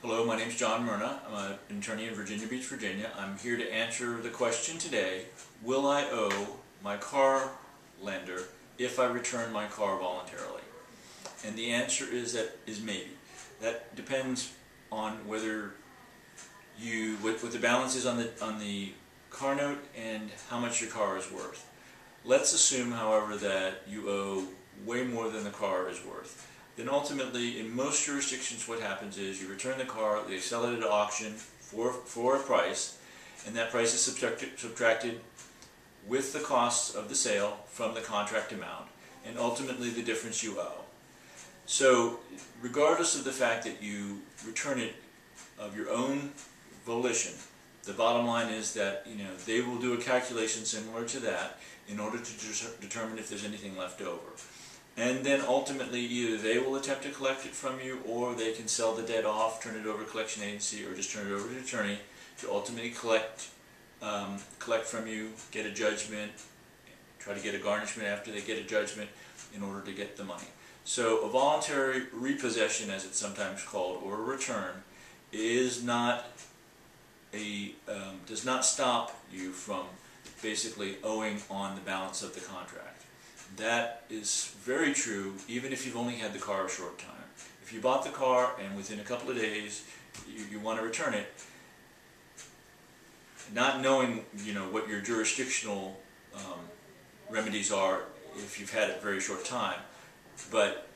Hello, my name is John Merna. I'm an attorney in Virginia Beach, Virginia. I'm here to answer the question today, will I owe my car lender if I return my car voluntarily? And the answer is maybe. That depends on whether what the balance is on the car note and how much your car is worth. Let's assume, however, that you owe way more than the car is worth. Then ultimately, in most jurisdictions, what happens is you return the car, they sell it at auction for a price, and that price is subtracted with the costs of the sale from the contract amount, and ultimately the difference you owe. So, regardless of the fact that you return it of your own volition, the bottom line is that they will do a calculation similar to that in order to determine if there's anything left over. And then ultimately either they will attempt to collect it from you, or they can sell the debt off, turn it over to collection agency, or just turn it over to the attorney to ultimately collect from you, get a judgment, try to get a garnishment after they get a judgment in order to get the money. So a voluntary repossession, as it's sometimes called, or a return, is not does not stop you from basically owing on the balance of the contract. That is very true even if you've only had the car a short time. If you bought the car and within a couple of days you want to return it, not knowing what your jurisdictional remedies are if you've had it a very short time, but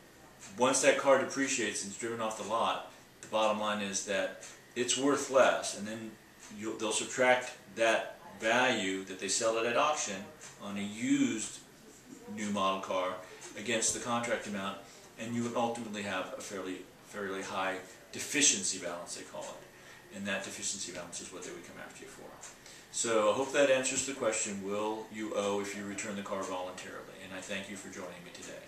once that car depreciates and it's driven off the lot, the bottom line is that it's worth less, and then they'll subtract that value that they sell it at auction on a used new model car against the contract amount, and you would ultimately have a fairly high deficiency balance, they call it, and that deficiency balance is what they would come after you for. So I hope that answers the question, will you owe if you return the car voluntarily, and I thank you for joining me today.